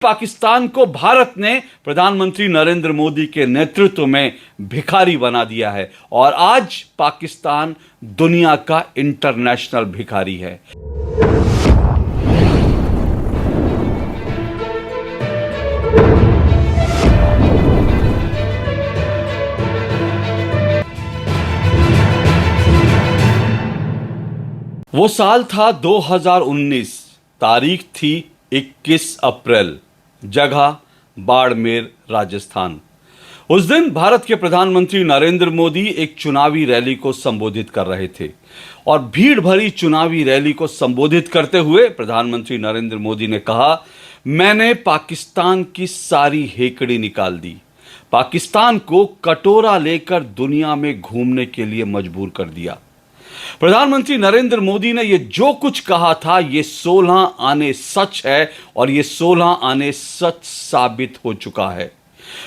पाकिस्तान को भारत ने प्रधानमंत्री नरेंद्र मोदी के नेतृत्व में भिखारी बना दिया है और आज पाकिस्तान दुनिया का इंटरनेशनल भिखारी है। वो साल था 2019, तारीख थी 21 अप्रैल, जगह बाड़मेर, राजस्थान। उस दिन भारत के प्रधानमंत्री नरेंद्र मोदी एक चुनावी रैली को संबोधित कर रहे थे और भीड़ भरी चुनावी रैली को संबोधित करते हुए प्रधानमंत्री नरेंद्र मोदी ने कहा, मैंने पाकिस्तान की सारी हेकड़ी निकाल दी, पाकिस्तान को कटोरा लेकर दुनिया में घूमने के लिए मजबूर कर दिया। प्रधानमंत्री नरेंद्र मोदी ने यह जो कुछ कहा था, यह 16 आने सच है और यह 16 आने सच साबित हो चुका है।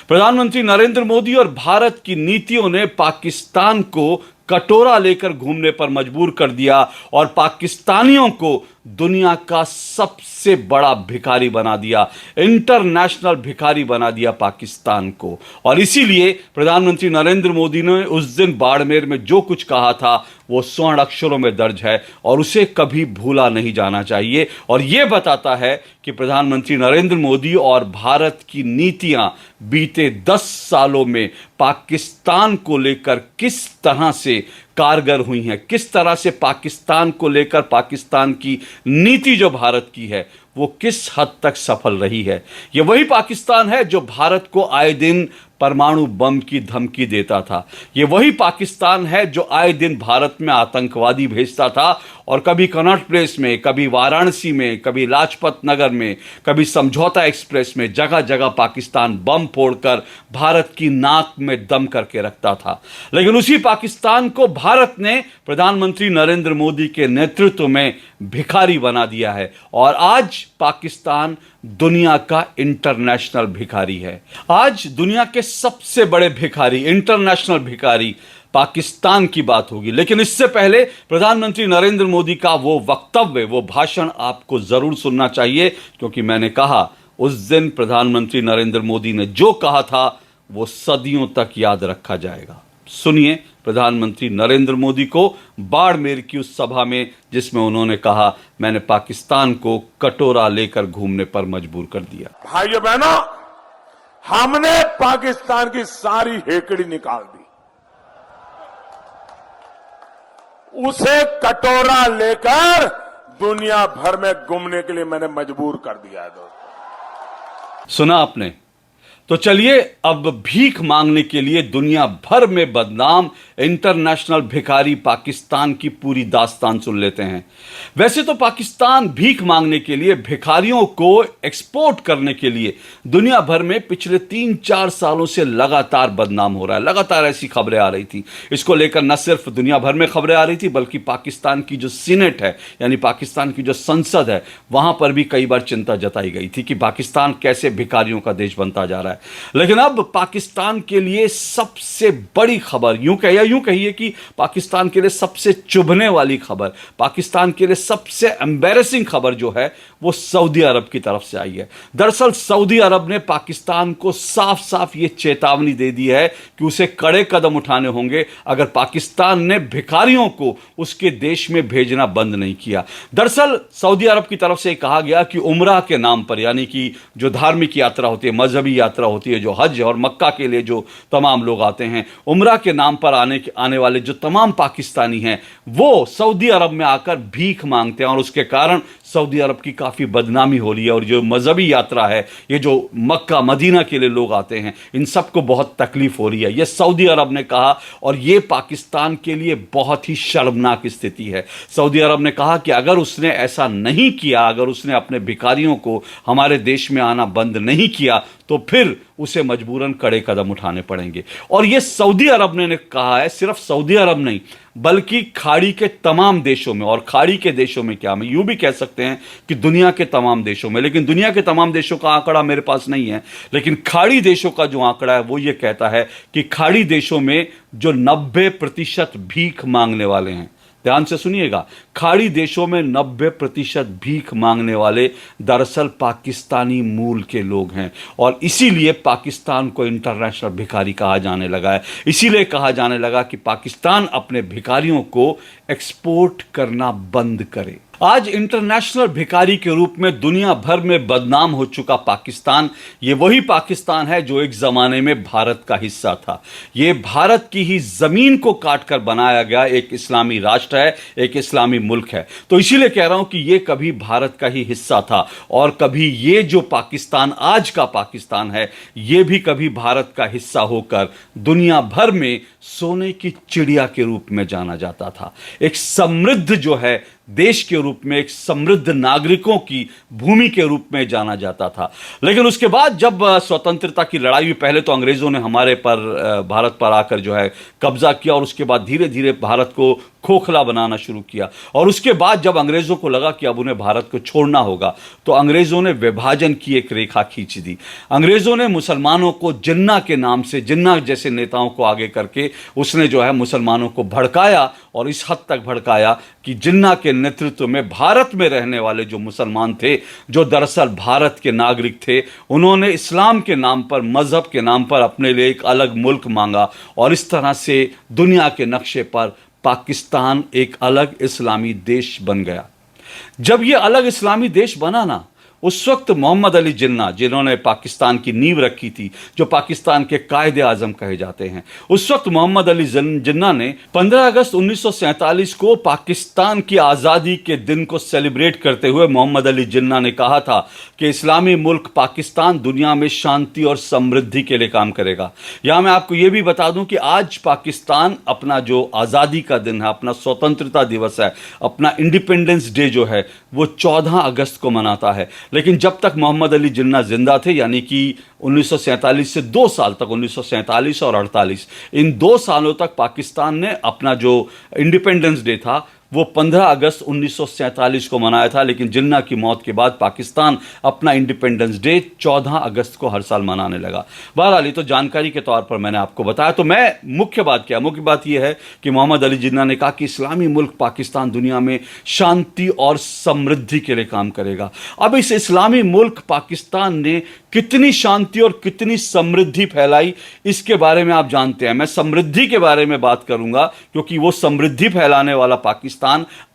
प्रधानमंत्री नरेंद्र मोदी और भारत की नीतियों ने पाकिस्तान को कटोरा लेकर घूमने पर मजबूर कर दिया और पाकिस्तानियों को दुनिया का सबसे बड़ा भिखारी बना दिया, इंटरनेशनल भिखारी बना दिया पाकिस्तान को। और इसीलिए प्रधानमंत्री नरेंद्र मोदी ने उस दिन बाड़मेर में जो कुछ कहा था वो स्वर्ण अक्षरों में दर्ज है और उसे कभी भूला नहीं जाना चाहिए। और यह बताता है कि प्रधानमंत्री नरेंद्र मोदी और भारत की नीतियां बीते 10 सालों में पाकिस्तान को लेकर किस तरह से कारगर हुई हैं, किस तरह से पाकिस्तान को लेकर पाकिस्तान की नीति जो भारत की है वो किस हद तक सफल रही है। यह वही पाकिस्तान है जो भारत को आए दिन परमाणु बम की धमकी देता था। यह वही पाकिस्तान है जो आए दिन भारत में आतंकवादी भेजता था और कभी कनॉट प्लेस में, कभी वाराणसी में, कभी लाजपत नगर में, कभी समझौता एक्सप्रेस में जगह जगह पाकिस्तान बम फोड़कर भारत की नाक में दम करके रखता था। लेकिन उसी पाकिस्तान को भारत ने प्रधानमंत्री नरेंद्र मोदी के नेतृत्व में भिखारी बना दिया है और आज पाकिस्तान दुनिया का इंटरनेशनल भिखारी है। आज दुनिया के सबसे बड़े भिखारी, इंटरनेशनल भिखारी पाकिस्तान की बात होगी। लेकिन इससे पहले प्रधानमंत्री नरेंद्र मोदी का वो वक्तव्य, वो भाषण आपको जरूर सुनना चाहिए, क्योंकि मैंने कहा उस दिन प्रधानमंत्री नरेंद्र मोदी ने जो कहा था वो सदियों तक याद रखा जाएगा। सुनिए प्रधानमंत्री नरेंद्र मोदी को बाड़मेर की उस सभा में, जिसमें उन्होंने कहा, मैंने पाकिस्तान को कटोरा लेकर घूमने पर मजबूर कर दिया। भाइयों बहनों, हमने पाकिस्तान की सारी हेकड़ी निकाल दी, उसे कटोरा लेकर दुनिया भर में घूमने के लिए मैंने मजबूर कर दिया है। दोस्तों, सुना आपने? तो चलिए अब भीख मांगने के लिए दुनिया भर में बदनाम इंटरनेशनल भिखारी पाकिस्तान की पूरी दास्तान सुन लेते हैं। वैसे तो पाकिस्तान भीख मांगने के लिए, भिखारियों को एक्सपोर्ट करने के लिए दुनिया भर में पिछले 3-4 सालों से लगातार बदनाम हो रहा है। लगातार ऐसी खबरें आ रही थी। इसको लेकर न सिर्फ दुनिया भर में खबरें आ रही थी, बल्कि पाकिस्तान की जो सीनेट है, यानी पाकिस्तान की जो संसद है, वहां पर भी कई बार चिंता जताई गई थी कि पाकिस्तान कैसे भिखारियों का देश बनता जा रहा है। लेकिन अब पाकिस्तान के लिए सबसे बड़ी खबर, यूं कहिए कि पाकिस्तान के लिए सबसे चुभने वाली खबर, पाकिस्तान के लिए सबसे एम्बैरेसिंग खबर जो है वो सऊदी अरब की तरफ से आई है। दरअसल सऊदी अरब ने पाकिस्तान को साफ साफ ये चेतावनी दे दी है कि उसे कड़े कदम उठाने होंगे अगर पाकिस्तान ने भिखारियों को उसके देश में भेजना बंद नहीं किया। दरअसल सऊदी अरब की तरफ से कहा गया कि उम्रा के नाम पर, यानी कि जो धार्मिक यात्रा होती है, मजहबी यात्रा होती है, जो हज और मक्का के लिए जो तमाम लोग आते हैं, उम्रा के नाम पर आने वाले जो तमाम पाकिस्तानी हैं वो सऊदी अरब में आकर भीख मांगते हैं और उसके कारण सऊदी अरब की काफ़ी बदनामी हो रही है। और जो मजहबी यात्रा है, ये जो मक्का मदीना के लिए लोग आते हैं, इन सबको बहुत तकलीफ हो रही है, ये सऊदी अरब ने कहा। और ये पाकिस्तान के लिए बहुत ही शर्मनाक स्थिति है। सऊदी अरब ने कहा कि अगर उसने ऐसा नहीं किया, अगर उसने अपने भिखारियों को हमारे देश में आना बंद नहीं किया, तो फिर उसे मजबूरन कड़े कदम उठाने पड़ेंगे। और यह सऊदी अरब ने कहा है, सिर्फ सऊदी अरब नहीं बल्कि खाड़ी के तमाम देशों में। और खाड़ी के देशों में क्या, हम यूं भी कह सकते हैं कि दुनिया के तमाम देशों में, लेकिन दुनिया के तमाम देशों का आंकड़ा मेरे पास नहीं है, लेकिन खाड़ी देशों का जो आंकड़ा है वो ये कहता है कि खाड़ी देशों में जो 90% भीख मांगने वाले हैं, ध्यान से सुनिएगा, खाड़ी देशों में 90% भीख मांगने वाले दरअसल पाकिस्तानी मूल के लोग हैं और इसीलिए पाकिस्तान को इंटरनेशनल भिखारी कहा जाने लगा है। इसीलिए कहा जाने लगा कि पाकिस्तान अपने भिखारियों को एक्सपोर्ट करना बंद करे। आज इंटरनेशनल भिखारी के रूप में दुनिया भर में बदनाम हो चुका पाकिस्तान, ये वही पाकिस्तान है जो एक जमाने में भारत का हिस्सा था। ये भारत की ही जमीन को काटकर बनाया गया एक इस्लामी राष्ट्र है, एक इस्लामी मुल्क है। तो इसीलिए कह रहा हूं कि ये कभी भारत का ही हिस्सा था और कभी ये जो पाकिस्तान आज का पाकिस्तान है, ये भी कभी भारत का हिस्सा होकर दुनिया भर में सोने की चिड़िया के रूप में जाना जाता था। एक समृद्ध जो है देश के रूप में, एक समृद्ध नागरिकों की भूमि के रूप में जाना जाता था। लेकिन उसके बाद जब स्वतंत्रता की लड़ाई हुई, पहले तो अंग्रेजों ने हमारे पर भारत पर आकर जो है कब्जा किया और उसके बाद धीरे धीरे भारत को खोखला बनाना शुरू किया और उसके बाद जब अंग्रेजों को लगा कि अब उन्हें भारत को छोड़ना होगा तो अंग्रेजों ने विभाजन की एक रेखा खींच दी। अंग्रेजों ने मुसलमानों को जिन्ना के नाम से, जिन्ना जैसे नेताओं को आगे करके उसने जो है मुसलमानों को भड़काया और इस हद तक भड़काया कि जिन्ना के नेतृत्व में भारत में रहने वाले जो मुसलमान थे, जो दरअसल भारत के नागरिक थे, उन्होंने इस्लाम के नाम पर, मजहब के नाम पर अपने लिए एक अलग मुल्क मांगा और इस तरह से दुनिया के नक्शे पर पाकिस्तान एक अलग इस्लामी देश बन गया। जब यह अलग इस्लामी देश बना ना, उस वक्त मोहम्मद अली जिन्ना, जिन्होंने पाकिस्तान की नींव रखी थी, जो पाकिस्तान के कायदे आजम कहे जाते हैं, उस वक्त मोहम्मद अली जिन्ना ने 15 अगस्त 1947 को पाकिस्तान की आज़ादी के दिन को सेलिब्रेट करते हुए मोहम्मद अली जिन्ना ने कहा था कि इस्लामी मुल्क पाकिस्तान दुनिया में शांति और समृद्धि के लिए काम करेगा। यहां मैं आपको यह भी बता दूं कि आज पाकिस्तान अपना जो आज़ादी का दिन है, अपना स्वतंत्रता दिवस है, अपना इंडिपेंडेंस डे जो है, वो 14 अगस्त को मनाता है। लेकिन जब तक मोहम्मद अली जिन्ना जिंदा थे, यानी कि 1947 से 2 साल तक, 1947 और 48, इन 2 सालों तक पाकिस्तान ने अपना जो इंडिपेंडेंस डे था वो 15 अगस्त 1947 को मनाया था। लेकिन जिन्ना की मौत के बाद पाकिस्तान अपना इंडिपेंडेंस डे 14 अगस्त को हर साल मनाने लगा। बहरहाल ये तो जानकारी के तौर पर मैंने आपको बताया। तो मैं मुख्य बात यह है कि मोहम्मद अली जिन्ना ने कहा कि इस्लामी मुल्क पाकिस्तान दुनिया में शांति और समृद्धि के लिए काम करेगा। अब इस इस्लामी मुल्क पाकिस्तान ने कितनी शांति और कितनी समृद्धि फैलाई, इसके बारे में आप जानते हैं। मैं समृद्धि के बारे में बात करूंगा क्योंकि वो समृद्धि फैलाने वाला पाकिस्तान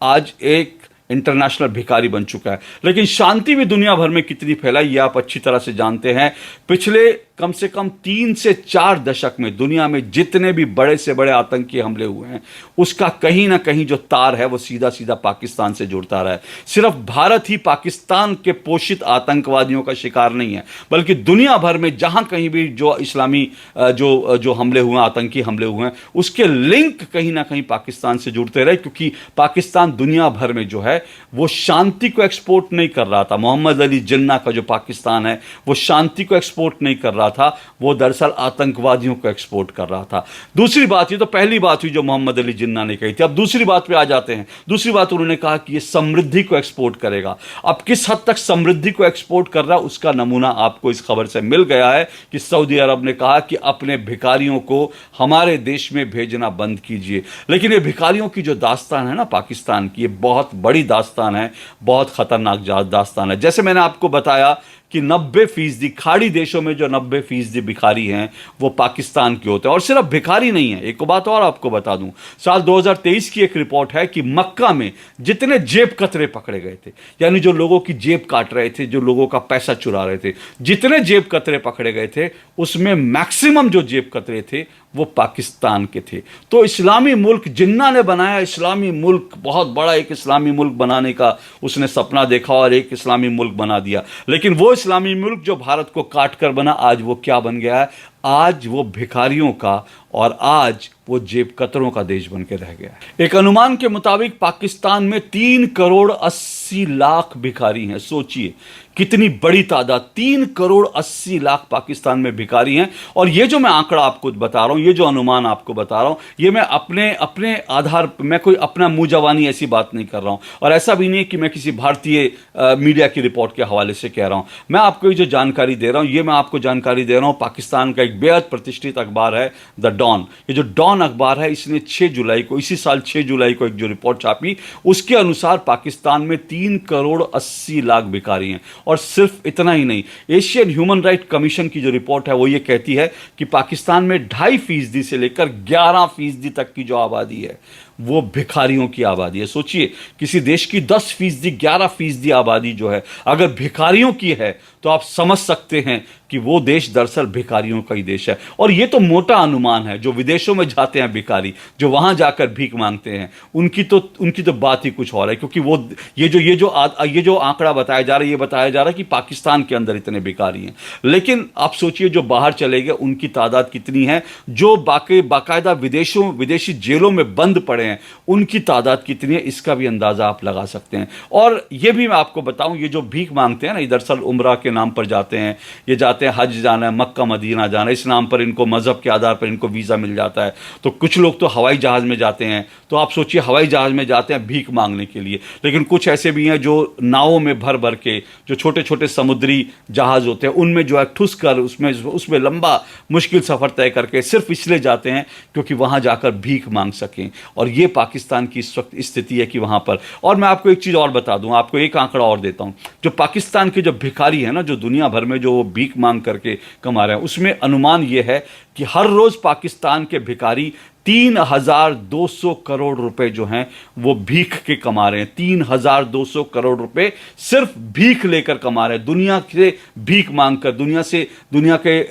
आज एक इंटरनेशनल भिखारी बन चुका है। लेकिन शांति भी दुनिया भर में कितनी फैलाई ये आप अच्छी तरह से जानते हैं। पिछले कम से कम 3 से 4 दशक में दुनिया में जितने भी बड़े से बड़े आतंकी हमले हुए हैं, उसका कहीं ना कहीं जो तार है वो सीधा सीधा पाकिस्तान से जुड़ता रहा है। सिर्फ भारत ही पाकिस्तान के पोषित आतंकवादियों का शिकार नहीं है, बल्कि दुनिया भर में जहां कहीं भी जो इस्लामी जो हमले हुए, आतंकी हमले हुए हैं, उसके लिंक कहीं ना कहीं पाकिस्तान से जुड़ते रहे, क्योंकि पाकिस्तान दुनिया भर में जो है वो शांति को एक्सपोर्ट नहीं कर रहा था। मोहम्मद अली जिन्ना का जो पाकिस्तान है वो शांति को एक्सपोर्ट नहीं कर रहा था, वो दरअसल आतंकवादियों को एक्सपोर्ट कर रहा था। दूसरी बात, ये तो पहली बात हुई जो मोहम्मद अली जिन्ना ने कही थी। अब दूसरी बात पे आ जाते हैं। दूसरी बात उन्होंने कहा कि ये समृद्धि को एक्सपोर्ट करेगा। अब किस हद तक समृद्धि को एक्सपोर्ट कर रहा है उसका नमूना आपको इस खबर से मिल गया है कि सऊदी अरब ने कहा कि अपने भिखारियों को हमारे देश में भेजना बंद कीजिए। लेकिन ये भिखारियों की जो दास्तान है ना पाकिस्तान की, ये बहुत बड़ी दास्तान है, बहुत खतरनाक दास्तान है। जैसे मैंने आपको बताया कि 90% खाड़ी देशों में जो 90% भिखारी हैं वो पाकिस्तान के होते हैं। और सिर्फ भिखारी नहीं है, एक बात और आपको बता दूं, साल 2023 की एक रिपोर्ट है कि मक्का में जितने जेब कतरे पकड़े गए थे, यानी जो लोगों की जेब काट रहे थे, जो लोगों का पैसा चुरा रहे थे, जितने जेब कतरे पकड़े गए थे उसमें मैक्सिमम जो जेब कतरे थे वो पाकिस्तान के थे। तो इस्लामी मुल्क जिन्ना ने बनाया, इस्लामी मुल्क, बहुत बड़ा एक इस्लामी मुल्क बनाने का उसने सपना देखा और एक इस्लामी मुल्क बना दिया। लेकिन वो इस्लामी मुल्क जो भारत को काट कर बना, आज वो क्या बन गया है? आज वो भिखारियों का और आज वो जेब कतरों का देश बन के रह गया है। एक अनुमान के मुताबिक पाकिस्तान में 3 करोड़ 80 लाख भिखारी हैं। सोचिए कितनी बड़ी तादाद, 3,80,00,000 पाकिस्तान में भिखारी हैं। और ये जो मैं आंकड़ा आपको बता रहा हूं, ये जो अनुमान आपको बता रहा हूं, ये मैं अपने अपने आधार, मैं कोई अपना मुंह जवानी ऐसी बात नहीं कर रहा हूं, और ऐसा भी नहीं है कि मैं किसी भारतीय मीडिया की रिपोर्ट के हवाले से कह रहा हूं। मैं आपको ये जो जानकारी दे रहा हूं, ये मैं आपको जानकारी दे रहा हूं पाकिस्तान का एक बेहद प्रतिष्ठित अखबार है द डॉन। ये जो डॉन अखबार है, इसने 6 जुलाई को, इसी साल 6 जुलाई को एक जो रिपोर्ट छापी, उसके अनुसार पाकिस्तान में 3,80,00,000 भिखारी हैं। और सिर्फ इतना ही नहीं, एशियन ह्यूमन राइट कमीशन की जो रिपोर्ट है वो ये कहती है कि पाकिस्तान में 2.5% से लेकर 11% तक की जो आबादी है वो भिखारियों की आबादी है। सोचिए, किसी देश की 10%, 11% आबादी जो है अगर भिखारियों की है, तो आप समझ सकते हैं कि वो देश दरअसल भिखारियों का ही देश है। और ये तो मोटा अनुमान है। जो विदेशों में जाते हैं भिखारी, जो वहां जाकर भीख मांगते हैं, उनकी तो बात ही कुछ और है, क्योंकि वो ये जो आंकड़ा बताया जा रहा है, ये बताया जा रहा है कि पाकिस्तान के अंदर इतने भिखारी हैं। लेकिन आप सोचिए, जो बाहर चले गए उनकी तादाद कितनी है, जो बाकायदा विदेशी जेलों में बंद पड़े हैं उनकी तादाद कितनी है, इसका भी अंदाजा आप लगा सकते हैं। और ये भी मैं आपको बताऊं, ये जो भीख मांगते हैं ना, दरअसल उम्रा के नाम पर जाते हैं, ये जाते हैं हज जाना है, मक्का मदीना जाना है, इस नाम पर इनको, मजहब के आधार पर इनको वीजा मिल जाता है। तो कुछ लोग तो हवाई जहाज में जाते हैं, तो आप सोचिए हवाई जहाज में जाते हैं भीख मांगने के लिए। लेकिन कुछ ऐसे भी हैं जो नावों में भर भर के, जो छोटे छोटे समुद्री जहाज होते हैं उनमें जो है ठुस कर उसमें लंबा मुश्किल सफर तय करके सिर्फ इसलिए जाते हैं क्योंकि वहां जाकर भीख मांग सकें। और ये पाकिस्तान की इस वक्त स्थिति है कि वहां पर, और मैं आपको एक चीज और बता दूं, आपको एक आंकड़ा और देता हूं। जो पाकिस्तान के जो भिखारी है ना, जो दुनिया भर में जो भीख मांग करके कमा रहे हैं, उसमें अनुमान यह है कि हर रोज पाकिस्तान के भिखारी 3,200 करोड़ रुपए जो हैं वो भीख के कमा रहे हैं। 3,200 करोड़ रुपए सिर्फ भीख लेकर कमा रहे हैं, दुनिया से भीख मांगकर, दुनिया के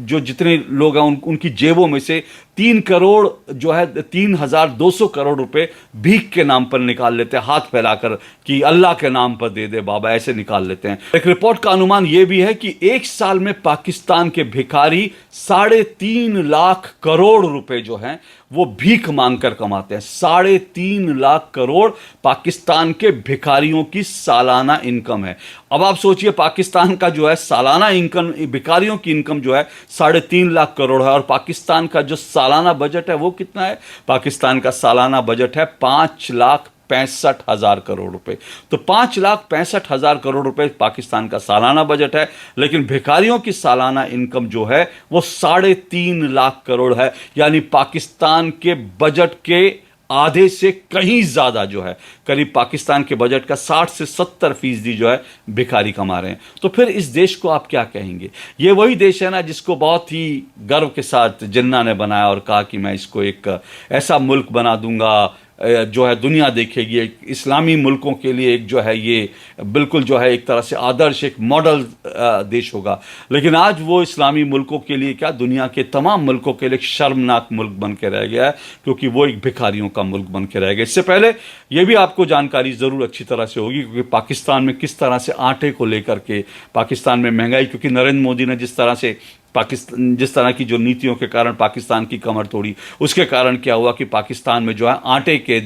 जो जितने लोग हैं उनकी जेबों में से 3,200 करोड़ रुपए भीख के नाम पर निकाल लेते हैं, हाथ फैलाकर कि अल्लाह के नाम पर दे दे बाबा, ऐसे निकाल लेते हैं। एक रिपोर्ट का अनुमान यह भी है कि एक साल में पाकिस्तान के भिखारी 3.5 लाख करोड़ रुपए जो हैं वो भीख मांगकर कमाते हैं। 3.5 लाख करोड़ पाकिस्तान के भिखारियों की सालाना इनकम है। अब आप सोचिए, पाकिस्तान का जो है सालाना इनकम, भिखारियों की इनकम जो है 3.5 लाख करोड़ है, और पाकिस्तान का जो सालाना बजट है वो कितना है? पाकिस्तान का सालाना बजट है 5,65,000 करोड़ रुपए। तो 5,65,000 करोड़ रुपए पाकिस्तान का सालाना बजट है, लेकिन भिखारियों की सालाना इनकम जो है वो 3.5 लाख करोड़ है। यानी पाकिस्तान के बजट के आधे से कहीं ज्यादा जो है, करीब पाकिस्तान के बजट का 60 से 70% जो है भिखारी कमा रहे हैं। तो फिर इस देश को आप क्या कहेंगे? ये वही देश है ना जिसको बहुत ही गर्व के साथ जिन्ना ने बनाया और कहा कि मैं इसको एक ऐसा मुल्क बना दूंगा जो है दुनिया देखेगी, एक इस्लामी मुल्कों के लिए एक जो है ये बिल्कुल जो है एक तरह से आदर्श, एक मॉडल देश होगा। लेकिन आज वो इस्लामी मुल्कों के लिए क्या, दुनिया के तमाम मुल्कों के लिए एक शर्मनाक मुल्क बन के रह गया है, क्योंकि वो एक भिखारियों का मुल्क बन के रह गया। इससे पहले ये भी आपको जानकारी ज़रूर अच्छी तरह से होगी, क्योंकि पाकिस्तान में किस तरह से आटे को लेकर के पाकिस्तान में महंगाई, क्योंकि नरेंद्र मोदी ने जिस तरह की जो नीतियों के कारण पाकिस्तान की कमर तोड़ी, उसके कारण क्या हुआ कि पाकिस्तान में जो है आटे के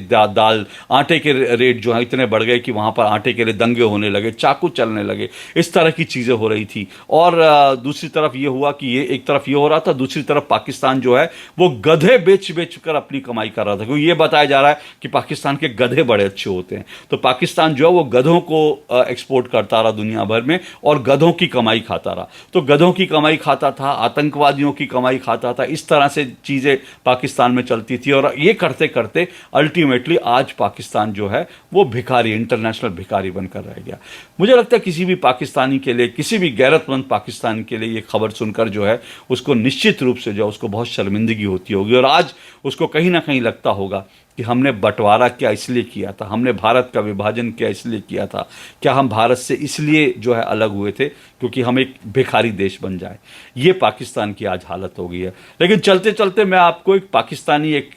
रेट जो है इतने बढ़ गए कि वहां पर आटे के लिए दंगे होने लगे, चाकू चलने लगे, इस तरह की चीजें हो रही थी। और दूसरी तरफ ये हुआ कि ये एक तरफ ये हो रहा था, दूसरी तरफ पाकिस्तान जो है वो गधे बेच कर अपनी कमाई कर रहा था, क्योंकि ये बताया जा रहा है कि पाकिस्तान के गधे बड़े अच्छे होते हैं। तो पाकिस्तान जो है वो गधों को एक्सपोर्ट करता रहा दुनिया भर में और गधों की कमाई खाता रहा। तो गधों की कमाई खाता था, आतंकवादियों की कमाई खाता था, इस तरह से चीजें पाकिस्तान में चलती थी। और ये करते करते अल्टीमेटली आज पाकिस्तान जो है वो भिखारी, इंटरनेशनल भिखारी बनकर रह गया। मुझे लगता है किसी भी पाकिस्तानी के लिए, किसी भी गैरतमंद पाकिस्तानी के लिए ये खबर सुनकर जो है उसको निश्चित रूप से जो उसको बहुत शर्मिंदगी होती होगी, और आज उसको कहीं ना कहीं लगता होगा कि हमने बंटवारा क्या इसलिए किया था, हमने भारत का विभाजन क्या इसलिए किया था, क्या हम भारत से इसलिए जो है अलग हुए थे क्योंकि हम एक भिखारी देश बन जाए। ये पाकिस्तान की आज हालत हो गई है। लेकिन चलते चलते मैं आपको एक पाकिस्तानी एक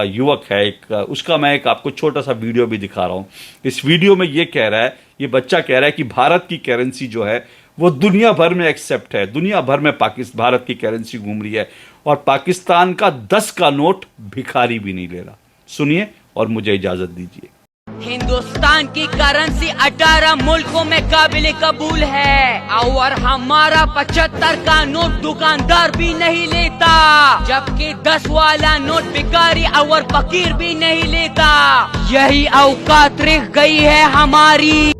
युवक है, उसका मैं एक आपको छोटा सा वीडियो भी दिखा रहा हूँ। इस वीडियो में ये बच्चा कह रहा है कि भारत की करेंसी जो है वो दुनिया भर में एक्सेप्ट है, दुनिया भर में भारत की करेंसी घूम रही है, और पाकिस्तान का 10 का नोट भिखारी भी नहीं ले रहा। सुनिए और मुझे इजाजत दीजिए। हिंदुस्तान की करेंसी 18 मुल्कों में काबिल कबूल है और हमारा 75 का नोट दुकानदार भी नहीं लेता, जबकि 10 वाला नोट भिखारी और फकीर भी नहीं लेता। यही औकात रह गई है हमारी।